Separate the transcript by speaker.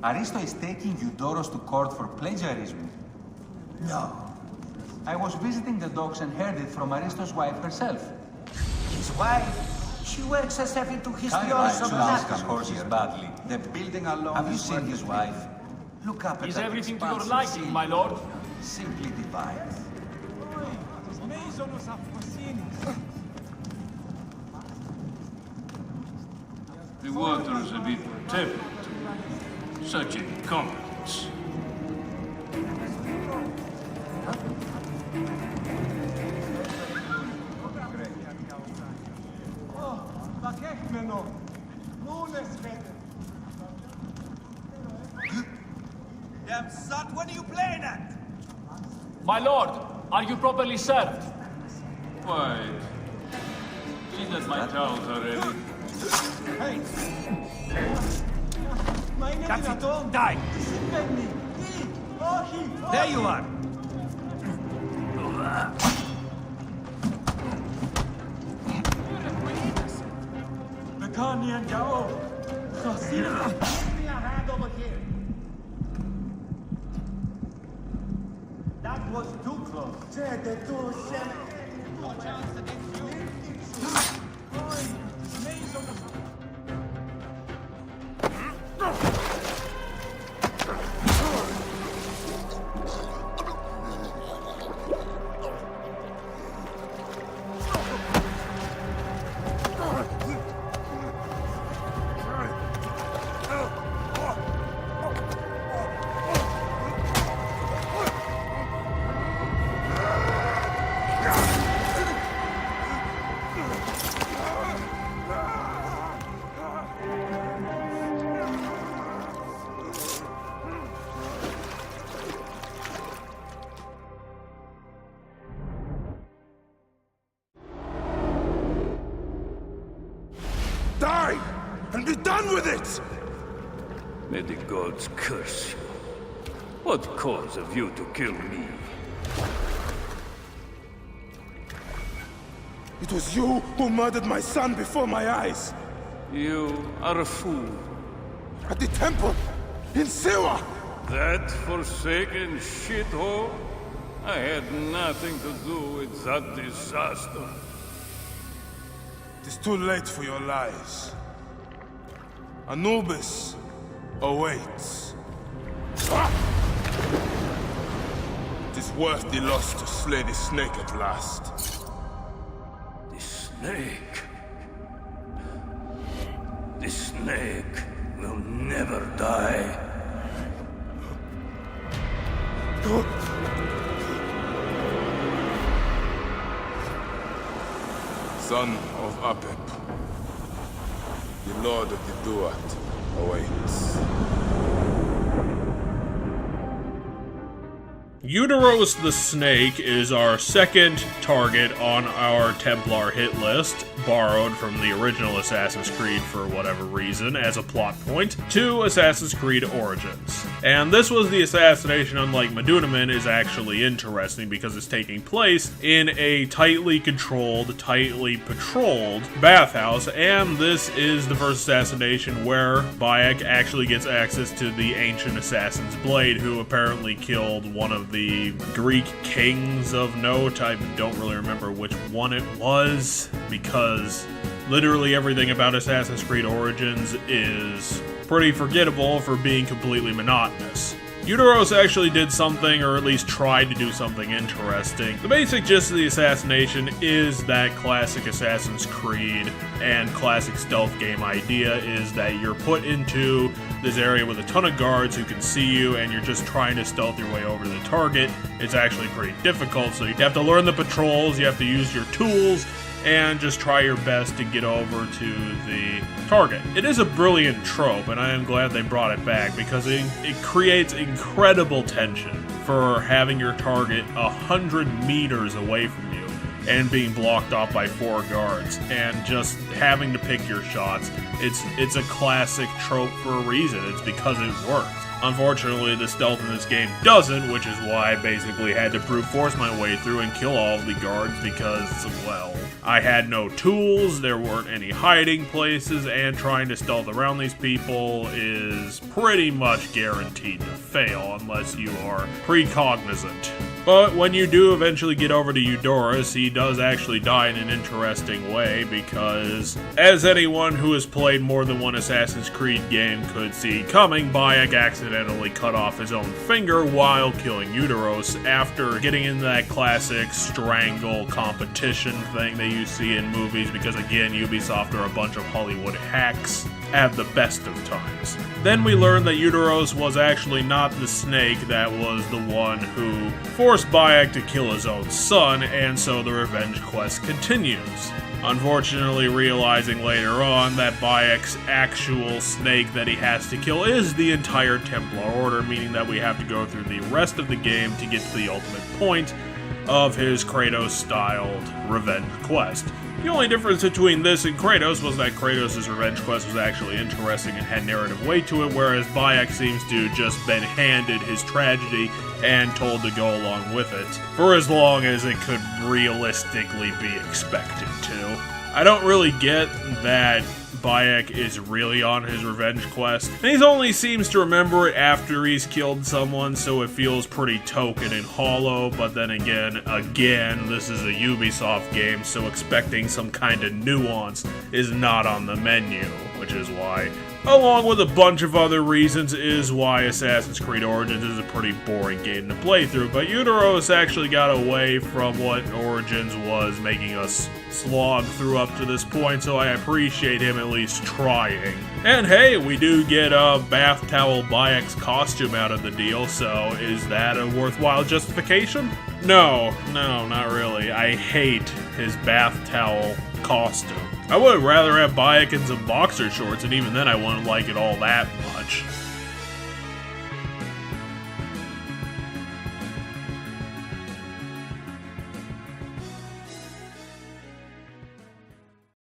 Speaker 1: Aristo is taking Eudoros to court for plagiarism.
Speaker 2: No.
Speaker 1: I was visiting the docks and heard it from Aristo's wife herself.
Speaker 2: His wife? She works herself into his
Speaker 1: I
Speaker 2: theories of
Speaker 1: ask
Speaker 2: anatomy.
Speaker 1: horses badly. The building alone. Have you seen his wife? Look up at
Speaker 3: Is
Speaker 1: that
Speaker 3: everything to your
Speaker 1: expansive
Speaker 3: liking,
Speaker 1: ceiling.
Speaker 3: my lord?
Speaker 1: Simply divine.
Speaker 4: The water's a bit tepid. Such incompetence.
Speaker 2: Damn sut, what are you playing at?
Speaker 3: My lord, are you properly served?
Speaker 4: Why? See that my towels are ready.
Speaker 2: That's it. Die. There you are. Give me a hand over here. That was too close.
Speaker 5: Die! And be done with it!
Speaker 4: May the gods curse you. What cause have you to kill me?
Speaker 5: It was you who murdered my son before my eyes!
Speaker 4: You are a fool.
Speaker 5: At the temple! In Siwa!
Speaker 4: That forsaken shithole? I had nothing to do with that disaster.
Speaker 5: It is too late for your lies. Anubis awaits. It is worth the loss to slay the snake at last.
Speaker 4: The snake. The snake will never die.
Speaker 5: Son of Apep, the Lord of the Duat awaits.
Speaker 6: Eudoros the Snake is our second target on our Templar hit list, borrowed from the original Assassin's Creed for whatever reason as a plot point, to Assassin's Creed Origins. And this was the assassination, unlike Medunamin, is actually interesting because it's taking place in a tightly controlled, tightly patrolled bathhouse, and this is the first assassination where Bayek actually gets access to the ancient assassin's blade, who apparently killed one of the Greek kings of note. I don't really remember which one it was, because literally everything about Assassin's Creed Origins is pretty forgettable for being completely monotonous. Eudoros actually did something, or at least tried to do something interesting. The basic gist of the assassination is that classic Assassin's Creed and classic stealth game idea is that you're put into this area with a ton of guards who can see you, and you're just trying to stealth your way over to the target. It's actually pretty difficult, so you have to learn the patrols, you have to use your tools, and just try your best to get over to the target. It is a brilliant trope, and I am glad they brought it back, because it creates incredible tension for having your target 100 meters away from you and being blocked off by 4 guards, and just having to pick your shots. It's a classic trope for a reason. It's because it works. Unfortunately, the stealth in this game doesn't, which is why I basically had to brute force my way through and kill all of the guards because, well, I had no tools, there weren't any hiding places, and trying to stealth around these people is pretty much guaranteed to fail unless you are precognizant. But when you do eventually get over to Eudoros, he does actually die in an interesting way because, as anyone who has played more than one Assassin's Creed game could see coming, Bayek accidentally cut off his own finger while killing Eudoros after getting into that classic strangle competition thing that you see in movies because, again, Ubisoft are a bunch of Hollywood hacks at the best of times. Then we learned that Eudoros was actually not the snake that was the one who forced Bayek to kill his own son, and so the revenge quest continues. Unfortunately, realizing later on that Bayek's actual snake that he has to kill is the entire Templar Order, meaning that we have to go through the rest of the game to get to the ultimate point of his Kratos-styled revenge quest. The only difference between this and Kratos was that Kratos' revenge quest was actually interesting and had narrative weight to it, whereas Bayek seems to just been handed his tragedy and told to go along with it, for as long as it could realistically be expected to. I don't really get that Bayek is really on his revenge quest. And he only seems to remember it after he's killed someone, so it feels pretty token and hollow, but then again, this is a Ubisoft game, so expecting some kind of nuance is not on the menu, which is why, along with a bunch of other reasons, is why Assassin's Creed Origins is a pretty boring game to play through. But Eudoros actually got away from what Origins was making us slog through up to this point, so I appreciate him at least trying. And hey, we do get a bath towel Bayek's costume out of the deal, so is that a worthwhile justification? No, not really. I hate his bath towel costume. I would rather have Bayek in some boxer shorts, and even then I wouldn't like it all that much.